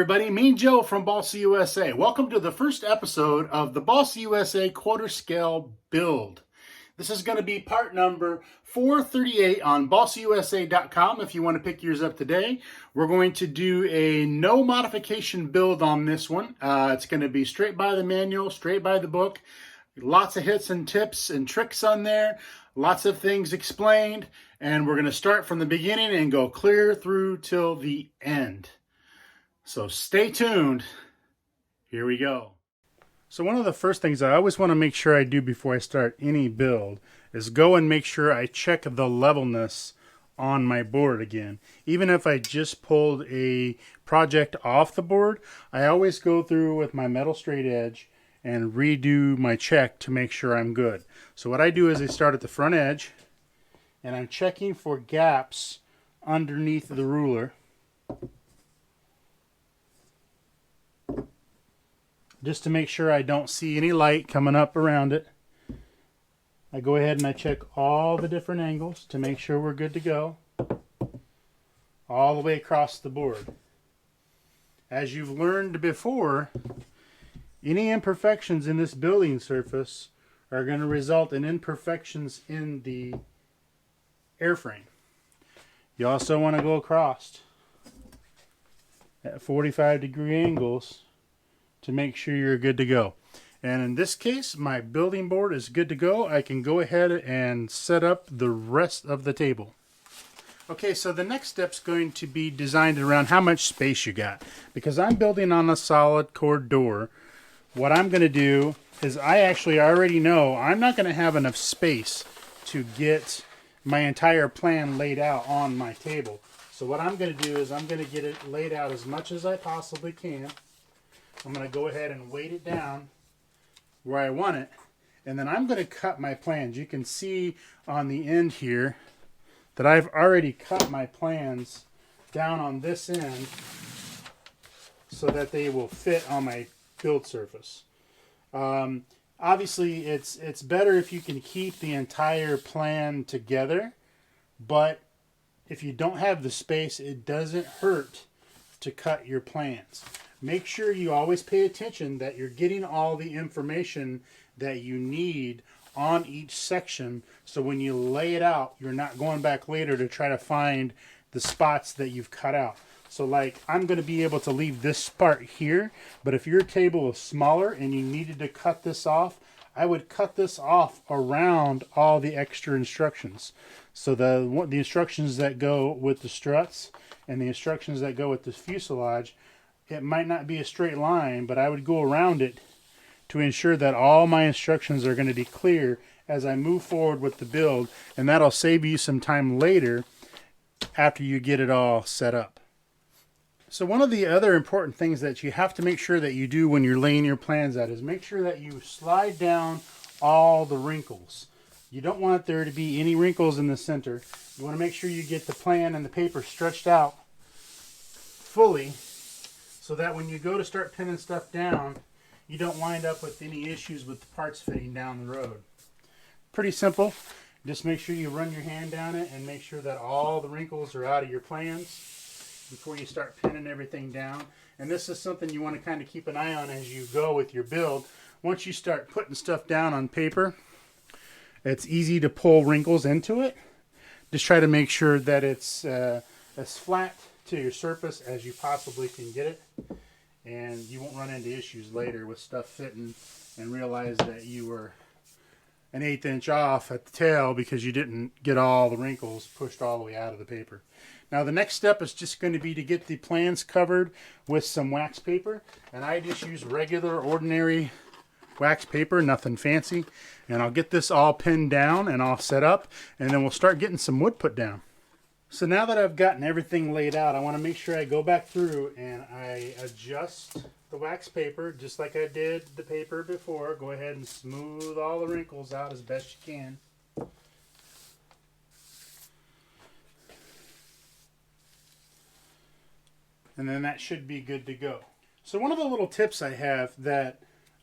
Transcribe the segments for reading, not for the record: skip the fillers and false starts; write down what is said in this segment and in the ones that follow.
everybody, Mean Joe from Balsa USA. Welcome to the first episode of the Balsa USA quarter scale build. This is going to be part number 438 on balsausa.com if you want to pick yours up today. We're going to do a no modification build on this one. It's going to be straight by the manual, straight by the book. Lots of hits and tips and tricks on there. Lots of things explained. And we're going to start from the beginning and go clear through till the end. So stay tuned. Here we go. So one of the first things I always want to make sure I do before I start any build is go and make sure I check the levelness on my board again. Even if I just pulled a project off the board, I always go through with my metal straight edge and redo my check to make sure I'm good. So what I do is I start at the front edge and I'm checking for gaps underneath the ruler. Just to make sure I don't see any light coming up around it. I go ahead and I check all the different angles to make sure we're good to go. All the way across the board. As you've learned before, any imperfections in this building surface are going to result in imperfections in the airframe. You also want to go across at 45-degree angles to make sure you're good to go. And in this case, my building board is good to go. I can go ahead and set up the rest of the table. Okay, so the next step's going to be designed around how much space you got. Because I'm building on a solid core door, what I'm going to do is I actually already know I'm not going to have enough space to get my entire plan laid out on my table. So what I'm going to do is I'm going to get it laid out as much as I possibly can. I'm going to go ahead and weight it down where I want it, and then I'm going to cut my plans. You can see on the end here that I've already cut my plans down on this end so that they will fit on my build surface. Obviously it's better if you can keep the entire plan together, but if you don't have the space, it doesn't hurt to cut your plans. Make sure you always pay attention that you're getting all the information that you need on each section, so when you lay it out, you're not going back later to try to find the spots that you've cut out. So like, I'm going to be able to leave this part here, but if your table is smaller and you needed to cut this off, I would cut this off around all the extra instructions. So the instructions that go with the struts and the instructions that go with the fuselage, it might not be a straight line, but I would go around it to ensure that all my instructions are going to be clear as I move forward with the build, and that'll save you some time later after you get it all set up. So one of the other important things that you have to make sure that you do when you're laying your plans out is make sure that you slide down all the wrinkles. You don't want there to be any wrinkles in the center. You want to make sure you get the plan and the paper stretched out fully, so that when you go to start pinning stuff down, you don't wind up with any issues with the parts fitting down the road. Pretty simple. Just make sure you run your hand down it and make sure that all the wrinkles are out of your plans before you start pinning everything down. And this is something you want to kind of keep an eye on as you go with your build. Once you start putting stuff down on paper, it's easy to pull wrinkles into it. Just try to make sure that it's as flat to your surface as you possibly can get it, and you won't run into issues later with stuff fitting and realize that you were an 1/8 inch off at the tail because you didn't get all the wrinkles pushed all the way out of the paper. Now the next step is just going to be to get the plans covered with some wax paper, and I just use regular ordinary wax paper, nothing fancy, and I'll get this all pinned down and all set up, and then we'll start getting some wood put down. So now that I've gotten everything laid out, I want to make sure I go back through and I adjust the wax paper just like I did the paper before. Go ahead and smooth all the wrinkles out as best you can. And then that should be good to go. So one of the little tips I have that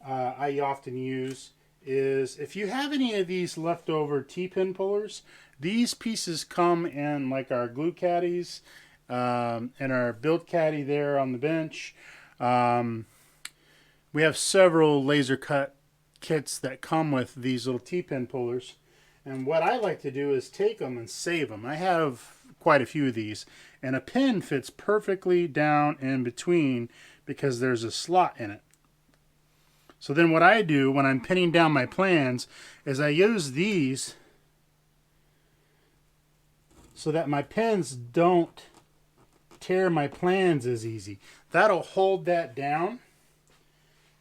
I often use is if you have any of these leftover T-pin pullers, these pieces come in like our glue caddies and our build caddy there on the bench. We have several laser cut kits that come with these little T-pin pullers. And what I like to do is take them and save them. I have quite a few of these. And a pin fits perfectly down in between because there's a slot in it. So then what I do when I'm pinning down my plans is I use these so that my pins don't tear my plans as easy. That'll hold that down.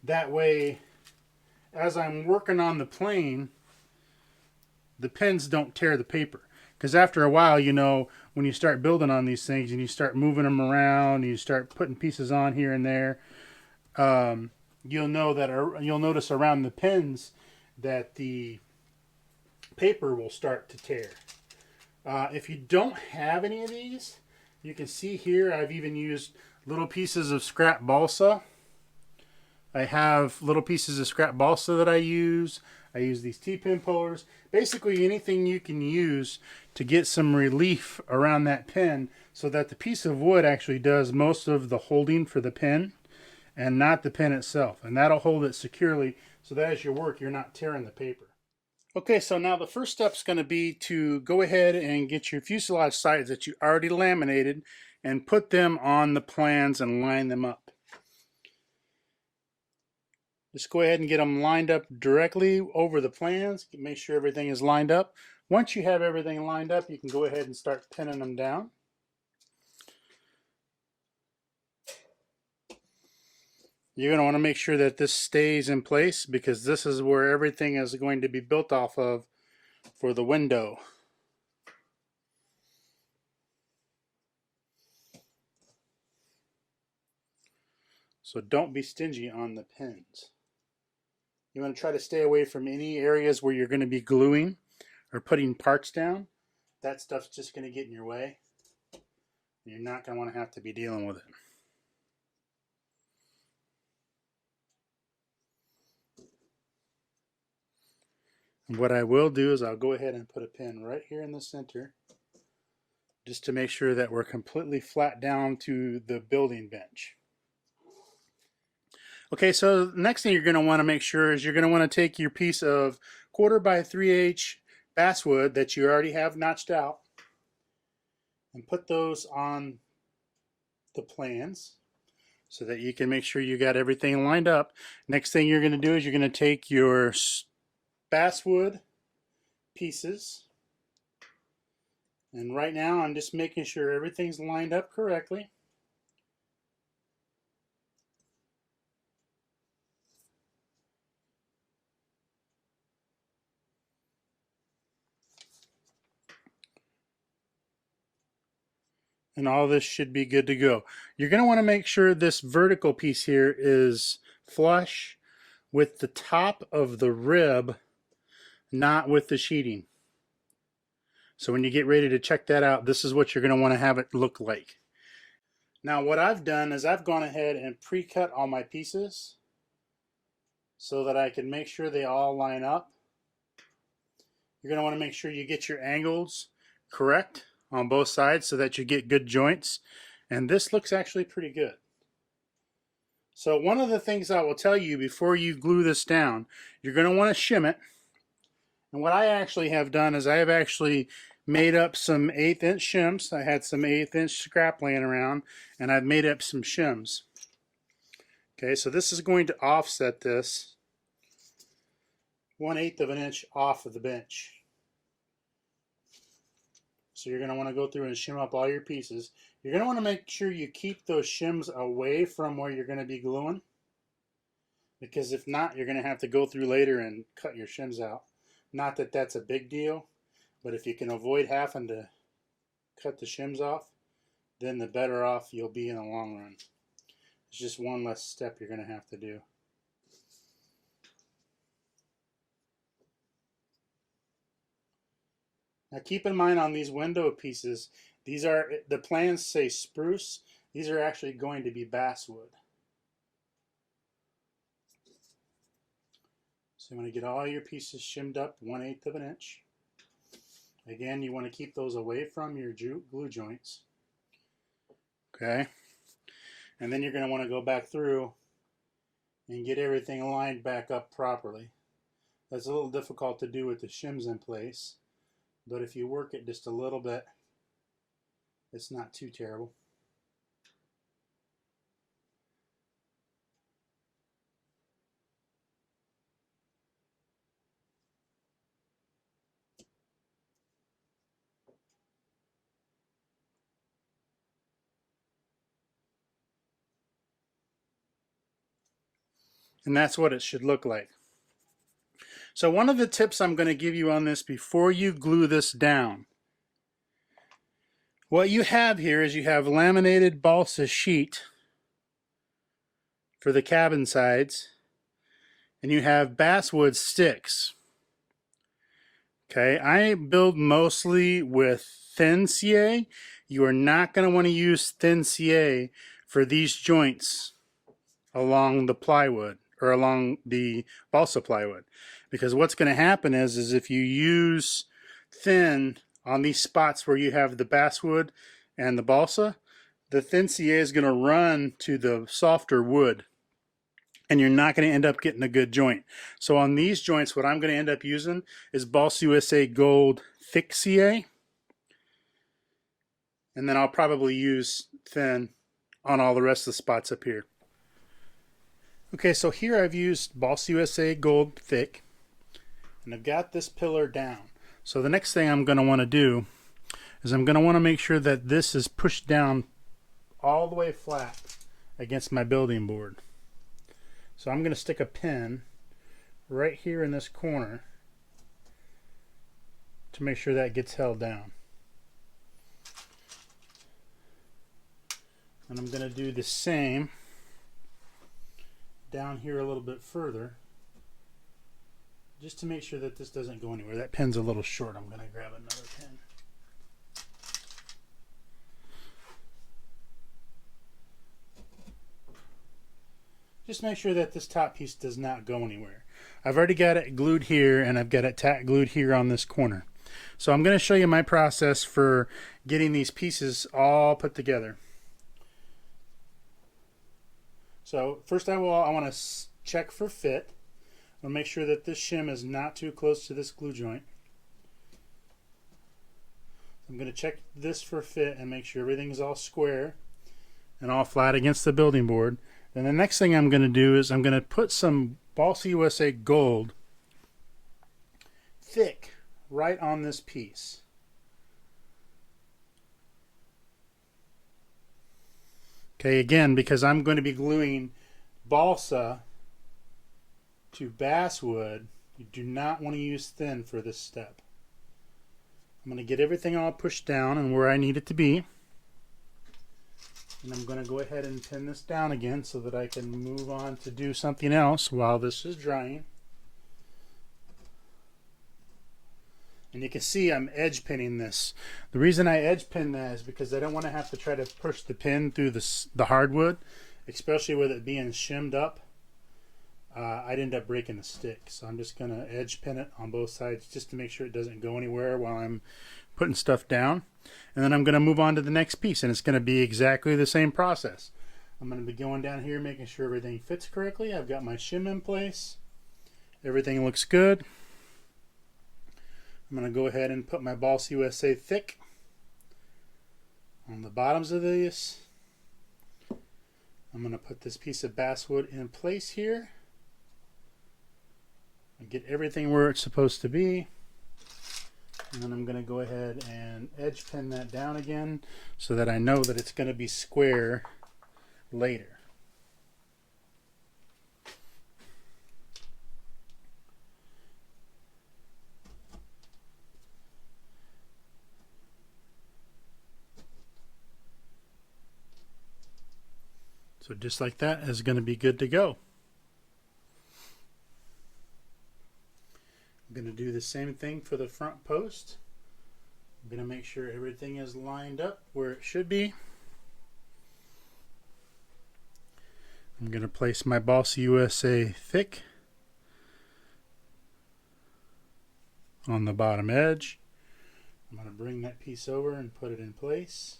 That way, as I'm working on the plane, the pins don't tear the paper. Because after a while, you know, when you start building on these things and you start moving them around and you start putting pieces on here and there, you'll notice around the pins that the paper will start to tear. If you don't have any of these, you can see here I've even used little pieces of scrap balsa. I have little pieces of scrap balsa that I use. I use these T-pin pullers. Basically anything you can use to get some relief around that pin so that the piece of wood actually does most of the holding for the pin and not the pin itself. And that'll hold it securely so that as you work, you're not tearing the paper. Okay, so now the first step is going to be to go ahead and get your fuselage sides that you already laminated and put them on the plans and line them up. Just go ahead and get them lined up directly over the plans. Make sure everything is lined up. Once you have everything lined up, you can go ahead and start pinning them down. You're going to want to make sure that this stays in place because this is where everything is going to be built off of for the window. So don't be stingy on the pins. You want to try to stay away from any areas where you're going to be gluing or putting parts down. That stuff's just going to get in your way. You're not going to want to have to be dealing with it. And what I will do is I'll go ahead and put a pin right here in the center just to make sure that we're completely flat down to the building bench. Okay, so the next thing you're going to want to make sure is you're going to want to take your piece of 1/4 by 3/8 basswood that you already have notched out and put those on the plans so that you can make sure you got everything lined up. Next thing you're going to do is you're going to take your basswood pieces, and right now I'm just making sure everything's lined up correctly. And all this should be good to go. You're going to want to make sure this vertical piece here is flush with the top of the rib, not with the sheeting. So when you get ready to check that out, this is what you're going to want to have it look like. Now what I've done is I've gone ahead and pre-cut all my pieces so that I can make sure they all line up. You're going to want to make sure you get your angles correct on both sides so that you get good joints. And this looks actually pretty good. So one of the things I will tell you before you glue this down, you're going to want to shim it. And what I actually have done is I have actually made up some 1/8 inch shims. I had some 1/8 inch scrap laying around and I've made up some shims. Okay, so this is going to offset this 1/8 of an inch off of the bench. So you're going to want to go through and shim up all your pieces. You're going to want to make sure you keep those shims away from where you're going to be gluing, because if not, you're going to have to go through later and cut your shims out. Not that that's a big deal, but if you can avoid having to cut the shims off, then the better off you'll be in the long run. It's just one less step you're going to have to do. Now keep in mind on these window pieces, these are, the plans say spruce, these are actually going to be basswood. So you want to get all your pieces shimmed up 1/8 of an inch. Again, you want to keep those away from your glue joints. Okay. And then you're going to want to go back through and get everything lined back up properly. That's a little difficult to do with the shims in place, but if you work it just a little bit, it's not too terrible. And that's what it should look like. So one of the tips I'm going to give you on this before you glue this down, what you have here is you have laminated balsa sheet for the cabin sides, and you have basswood sticks. Okay, I build mostly with thin CA. You are not going to want to use thin CA for these joints along the plywood or along the balsa plywood, because what's going to happen is if you use thin on these spots where you have the basswood and the balsa, the thin CA is going to run to the softer wood, and you're not going to end up getting a good joint. So on these joints, what I'm going to end up using is Balsa USA Gold Thick CA, and then I'll probably use thin on all the rest of the spots up here. Okay, so here I've used Balsa USA Gold Thick, and I've got this pillar down. So the next thing I'm going to want to do is I'm going to want to make sure that this is pushed down all the way flat against my building board. So I'm going to stick a pin right here in this corner to make sure that gets held down. And I'm going to do the same down here a little bit further, just to make sure that this doesn't go anywhere. That pin's a little short. I'm going to grab another pin. Just make sure that this top piece does not go anywhere. I've already got it glued here, and I've got it tack glued here on this corner. So I'm going to show you my process for getting these pieces all put together. So first I want to check for fit. I'll make sure that this shim is not too close to this glue joint. I'm going to check this for fit and make sure everything's all square and all flat against the building board. Then the next thing I'm going to do is I'm going to put some Balsa USA Gold Thick right on this piece. Okay, again, because I'm going to be gluing balsa to basswood, you do not want to use thin for this step. I'm going to get everything all pushed down and where I need it to be. And I'm going to go ahead and pin this down again so that I can move on to do something else while this is drying. And you can see I'm edge pinning this. The reason I edge pin that is because I don't want to have to try to push the pin through the hardwood, especially with it being shimmed up. I'd end up breaking the stick. So I'm just going to edge pin it on both sides just to make sure it doesn't go anywhere while I'm putting stuff down. And then I'm going to move on to the next piece, and it's going to be exactly the same process. I'm going to be going down here making sure everything fits correctly. I've got my shim in place. Everything looks good. I'm going to go ahead and put my Balsa USA Thick on the bottoms of these. I'm going to put this piece of basswood in place here and get everything where it's supposed to be. And then I'm going to go ahead and edge pin that down again so that I know that it's going to be square later. So just like that is going to be good to go. I'm going to do the same thing for the front post. I'm going to make sure everything is lined up where it should be. I'm going to place my Balsa USA Thick on the bottom edge. I'm going to bring that piece over and put it in place.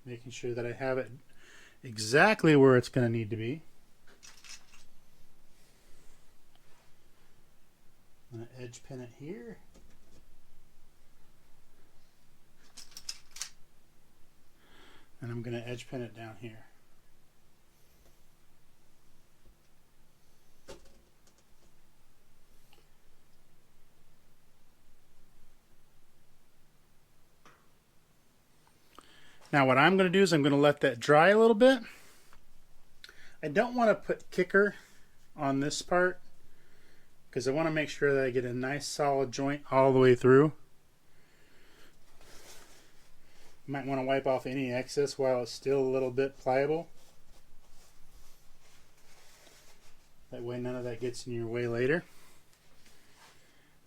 making sure that I have it exactly where it's going to need to be. I'm going to edge pin it here. And I'm going to edge pin it down here. Now what I'm going to do is I'm going to let that dry a little bit. I don't want to put kicker on this part because I want to make sure that I get a nice solid joint all the way through. You might want to wipe off any excess while it's still a little bit pliable. That way none of that gets in your way later.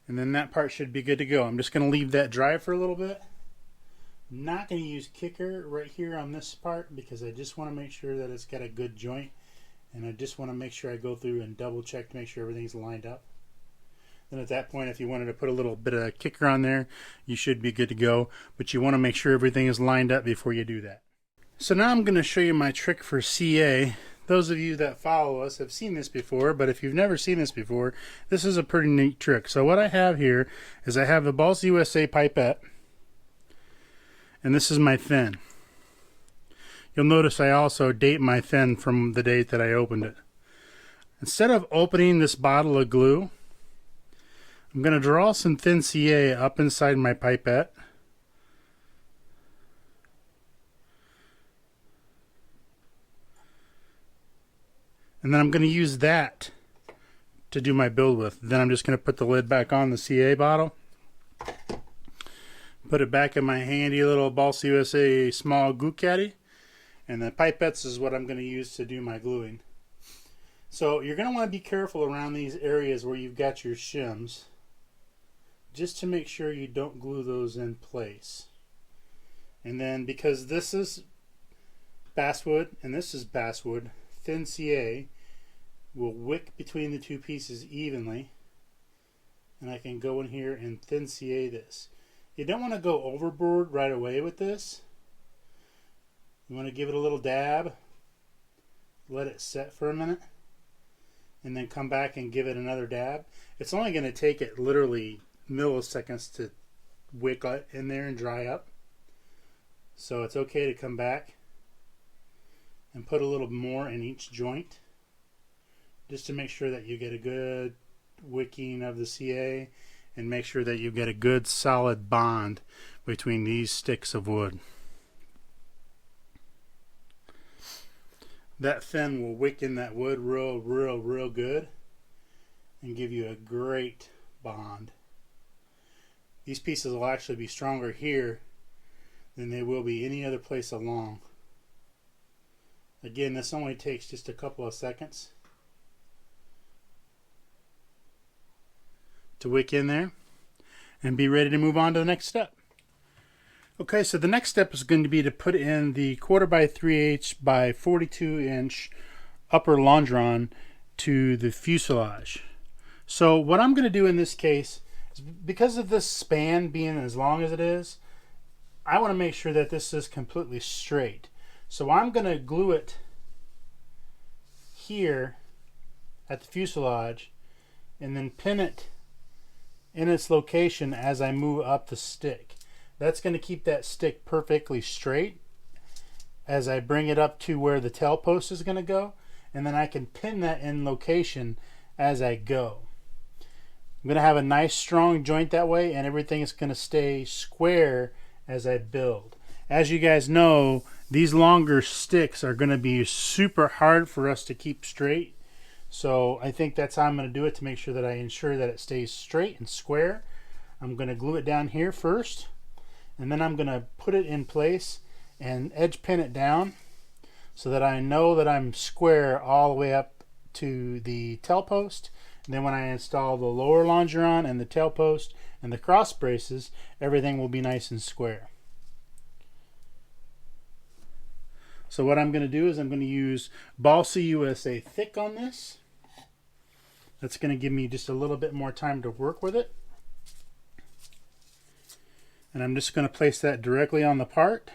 And then that part should be good to go. I'm just going to leave that dry for a little bit. I'm not going to use kicker right here on this part because I just want to make sure that it's got a good joint, and I just want to make sure I go through and double check to make sure everything's lined up. Then at that point, if you wanted to put a little bit of kicker on there, you should be good to go, but you want to make sure everything is lined up before you do that. So now I'm going to show you my trick for CA. Those of you that follow us have seen this before, but if you've never seen this before, this is a pretty neat trick. So what I have here is I have a Balsa USA pipette, and this is my fin. You'll notice I also date my fin from the date that I opened it. Instead of opening this bottle of glue, I'm going to draw some thin CA up inside my pipette. And then I'm going to use that to do my build with. Then I'm just going to put the lid back on the CA bottle. Put it back in my handy little Balsa USA small glue caddy. And the pipettes is what I'm going to use to do my gluing. So you're going to want to be careful around these areas where you've got your shims, just to make sure you don't glue those in place. And then because this is basswood and this is basswood, thin CA will wick between the two pieces evenly. And I can go in here and thin CA this. You don't want to go overboard right away with this. You want to give it a little dab, let it set for a minute, and then come back and give it another dab. It's only going to take it literally milliseconds to wick in there and dry up. So it's okay to come back and put a little more in each joint just to make sure that you get a good wicking of the CA and make sure that you get a good solid bond between these sticks of wood. That fin will wick in that wood real good and give you a great bond. These pieces will actually be stronger here than they will be any other place along. Again, this only takes just a couple of seconds to wick in there and be ready to move on to the next step. Okay, so the next step is going to be to put in the 1/4 by 3/8 by 42 inch upper longeron to the fuselage. So what I'm going to do in this case is, because of this span being as long as it is, I want to make sure that this is completely straight. So I'm going to glue it here at the fuselage and then pin it in its location as I move up the stick. That's going to keep that stick perfectly straight as I bring it up to where the tail post is going to go, and then I can pin that in location as I go. I'm going to have a nice strong joint that way, and everything is going to stay square as I build. As you guys know, these longer sticks are going to be super hard for us to keep straight. So I think that's how I'm going to do it, to make sure that I ensure that it stays straight and square. I'm going to glue it down here first, and then I'm going to put it in place and edge pin it down so that I know that I'm square all the way up to the tail post. And then when I install the lower longeron and the tail post and the cross braces, everything will be nice and square. So what I'm going to do is I'm going to use Balsa USA thick on this. That's going to give me just a little bit more time to work with it. And I'm just going to place that directly on the part.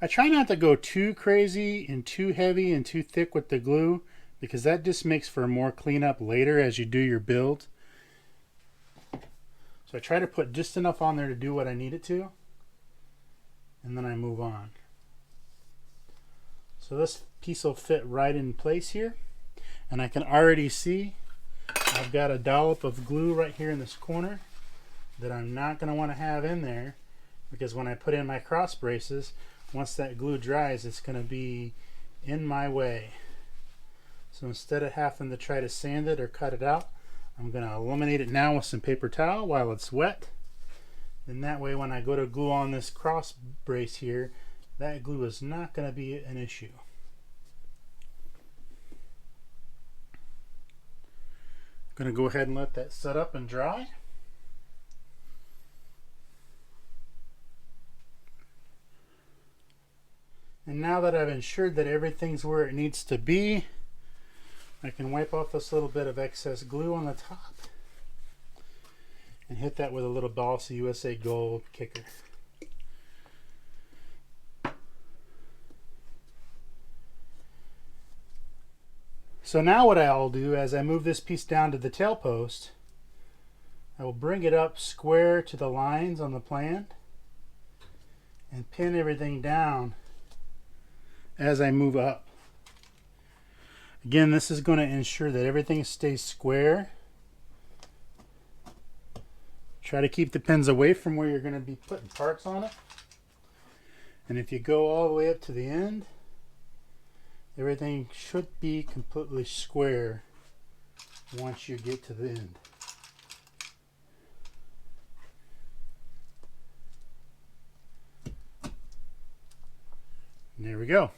I try not to go too crazy and too heavy and too thick with the glue, because that just makes for more cleanup later as you do your build. So I try to put just enough on there to do what I need it to, and then I move on. So this piece will fit right in place here, and I can already see I've got a dollop of glue right here in this corner that I'm not going to want to have in there, because when I put in my cross braces, once that glue dries, it's going to be in my way. So instead of having to try to sand it or cut it out, I'm going to eliminate it now with some paper towel while it's wet. And that way when I go to glue on this cross brace here, that glue is not going to be an issue. I'm going to go ahead and let that set up and dry. And now that I've ensured that everything's where it needs to be, I can wipe off this little bit of excess glue on the top and hit that with a little Balsa USA gold kicker. So now what I'll do, as I move this piece down to the tail post, I will bring it up square to the lines on the plan and pin everything down as I move up. Again, this is going to ensure that everything stays square. Try to keep the pins away from where you're going to be putting parts on it. And if you go all the way up to the end, everything should be completely square once you get to the end. And there we go.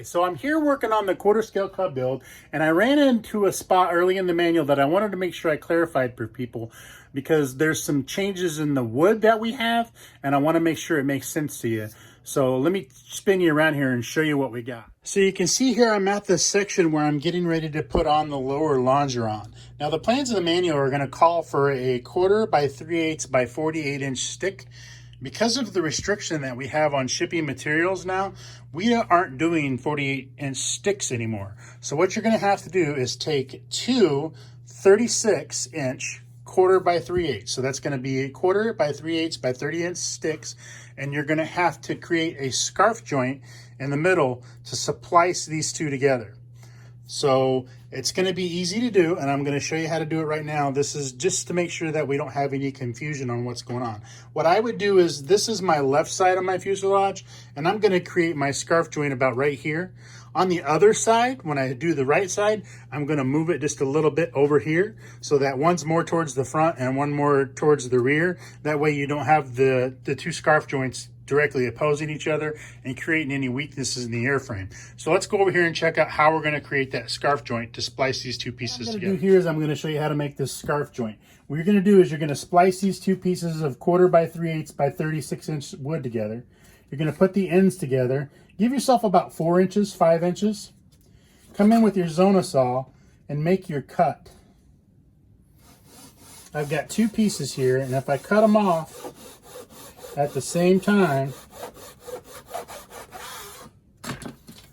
So I'm here working on the quarter scale cut build, and I ran into a spot early in the manual that I wanted to make sure I clarified for people, because there's some changes in the wood that we have, and I want to make sure it makes sense to you. So let me spin you around here and show you what we got. So you can see here I'm at this section where I'm getting ready to put on the lower longeron. Now the plans of the manual are going to call for a 1/4 by 3/8 by 48 inch stick. Because of the restriction that we have on shipping materials now, we aren't doing 48 inch sticks anymore. So what you're going to have to do is take two 36 inch 1/4 by 3/8. So that's going to be a 1/4 by 3/8 by 30 inch sticks. And you're going to have to create a scarf joint in the middle to splice these two together. So it's going to be easy to do, and I'm going to show you how to do it right now. This is just to make sure that we don't have any confusion on what's going on. What I would do is, this is my left side of my fuselage, and I'm going to create my scarf joint about right here. On the other side, when I do the right side, I'm going to move it just a little bit over here, so that one's more towards the front and one more towards the rear. That way you don't have the two scarf joints directly opposing each other and creating any weaknesses in the airframe. So let's go over here and check out how we're going to create that scarf joint to splice these two pieces together. What I'm going to do here is I'm going to show you how to make this scarf joint. What you're going to do is you're going to splice these two pieces of 1/4 by 3/8 by 36 inch wood together. You're going to put the ends together. Give yourself about 4 inches, 5 inches. Come in with your Zona saw and make your cut. I've got two pieces here, and if I cut them off at the same time,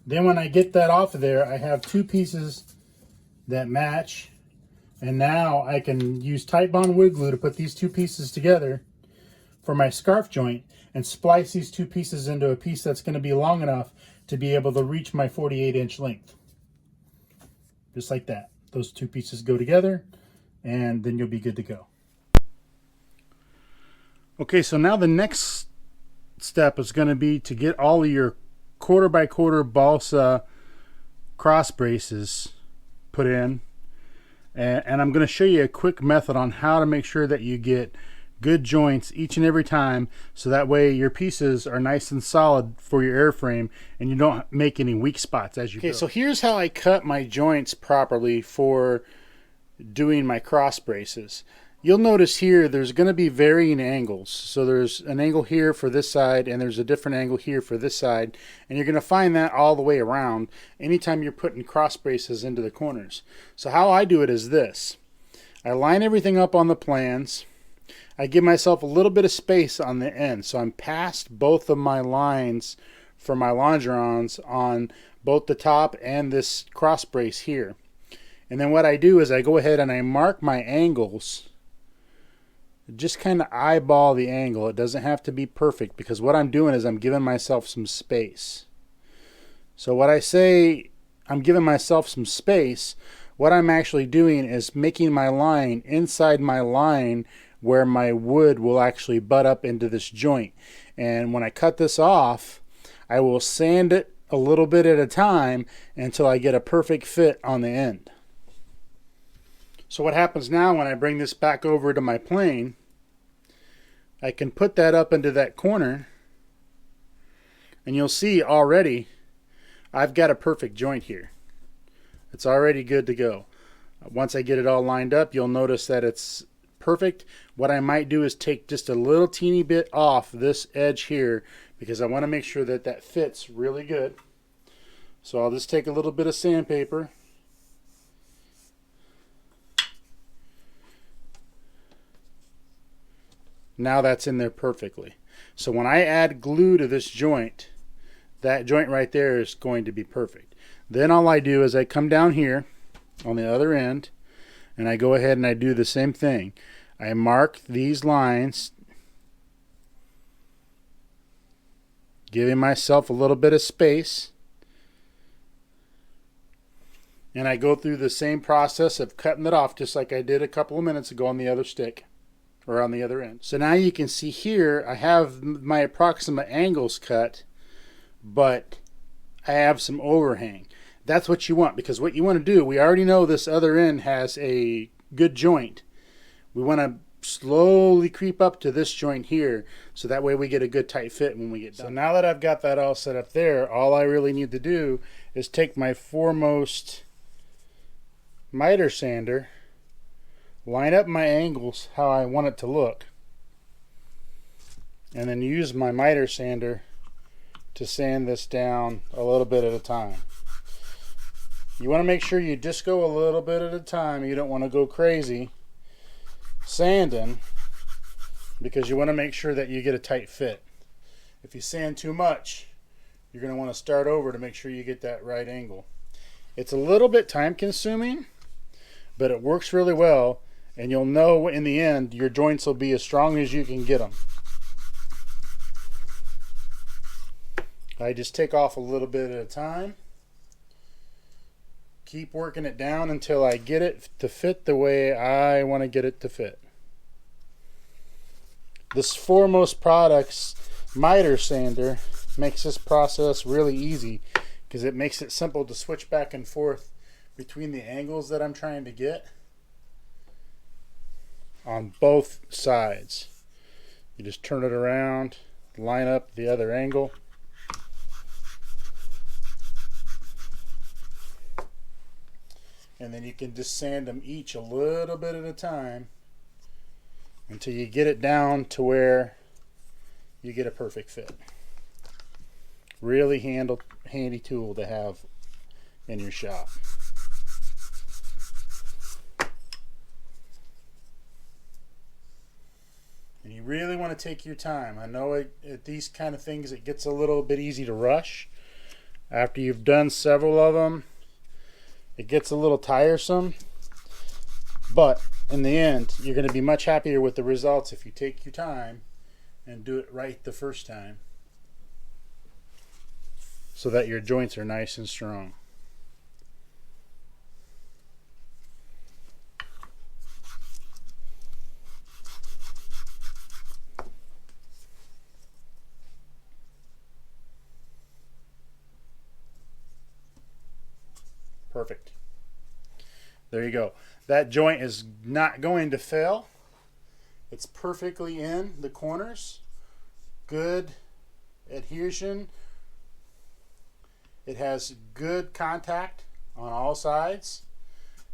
then when I get that off of there, I have two pieces that match, and now I can use Titebond wood glue to put these two pieces together for my scarf joint and splice these two pieces into a piece that's going to be long enough to be able to reach my 48 inch length. Just like that. Those two pieces go together, and then you'll be good to go. Okay, so now the next step is going to be to get all of your 1/4 by 1/4 balsa cross braces put in. And I'm going to show you a quick method on how to make sure that you get good joints each and every time, so that way your pieces are nice and solid for your airframe and you don't make any weak spots as you go. Okay, so here's how I cut my joints properly for doing my cross braces. You'll notice here there's going to be varying angles. So there's an angle here for this side, and there's a different angle here for this side, and you're going to find that all the way around anytime you're putting cross braces into the corners. So how I do it is this. I line everything up on the plans. I give myself a little bit of space on the end. So I'm past both of my lines for my longerons on both the top and this cross brace here. And then what I do is I go ahead and I mark my angles. Just kind of eyeball the angle. It doesn't have to be perfect, because what I'm doing is I'm giving myself some space. So what I say, I'm giving myself some space, what I'm actually doing is making my line inside my line where my wood will actually butt up into this joint. And when I cut this off, I will sand it a little bit at a time until I get a perfect fit on the end. So what happens now when I bring this back over to my plane, I can put that up into that corner, and you'll see already I've got a perfect joint here. It's already good to go. Once I get it all lined up, you'll notice that it's perfect. What I might do is take just a little teeny bit off this edge here, because I want to make sure that that fits really good. So I'll just take a little bit of sandpaper. Now that's in there perfectly. So when I add glue to this joint, that joint right there is going to be perfect. Then all I do is I come down here on the other end, and I go ahead and I do the same thing. I mark these lines, giving myself a little bit of space, and I go through the same process of cutting it off just like I did a couple of minutes ago on the other stick, or on the other end. So now you can see here I have my approximate angles cut, but I have some overhang. That's what you want, because what you want to do, we already know this other end has a good joint. We want to slowly creep up to this joint here, so that way we get a good tight fit when we get done. So now that I've got that all set up there, all I really need to do is take my foremost miter sander, line up my angles how I want it to look, and then use my miter sander to sand this down a little bit at a time. You want to make sure you just go a little bit at a time. You don't want to go crazy sanding, because you want to make sure that you get a tight fit. If you sand too much, you're going to want to start over to make sure you get that right angle. It's a little bit time consuming, but it works really well, and you'll know in the end your joints will be as strong as you can get them. I just take off a little bit at a time. Keep working it down until I get it to fit the way I want to get it to fit. This Foremost Products miter sander makes this process really easy, because it makes it simple to switch back and forth between the angles that I'm trying to get on both sides. You just turn it around, line up the other angle. And then you can just sand them each a little bit at a time until you get it down to where you get a perfect fit. Really handy tool to have in your shop. And you really want to take your time. I know at these kind of things it gets a little bit easy to rush. After you've done several of them, it gets a little tiresome, but in the end, you're going to be much happier with the results if you take your time and do it right the first time, so that your joints are nice and strong. Perfect. There you go. That joint is not going to fail. It's perfectly in the corners. Good adhesion. It has good contact on all sides.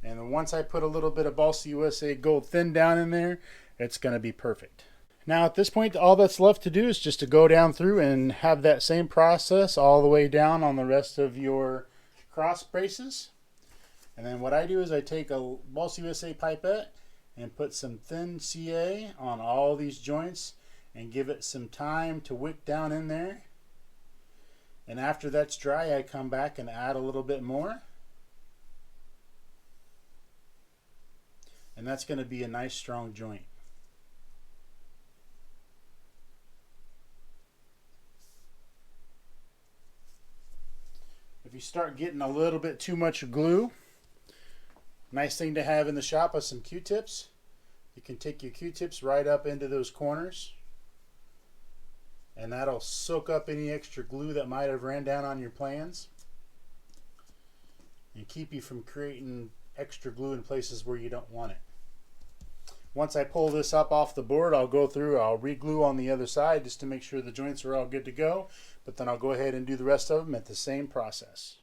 And once I put a little bit of Balsa USA Gold Thin down in there, it's going to be perfect. Now at this point, all that's left to do is just to go down through and have that same process all the way down on the rest of your cross braces. And then what I do is I take a Balsa USA pipette and put some thin CA on all these joints and give it some time to wick down in there. And after that's dry, I come back and add a little bit more. And that's going to be a nice strong joint. If you start getting a little bit too much glue, nice thing to have in the shop is some Q-tips. You can take your Q-tips right up into those corners, and that'll soak up any extra glue that might have ran down on your plans and keep you from creating extra glue in places where you don't want it. Once I pull this up off the board, I'll go through, I'll re-glue on the other side just to make sure the joints are all good to go, but then I'll go ahead and do the rest of them at the same process.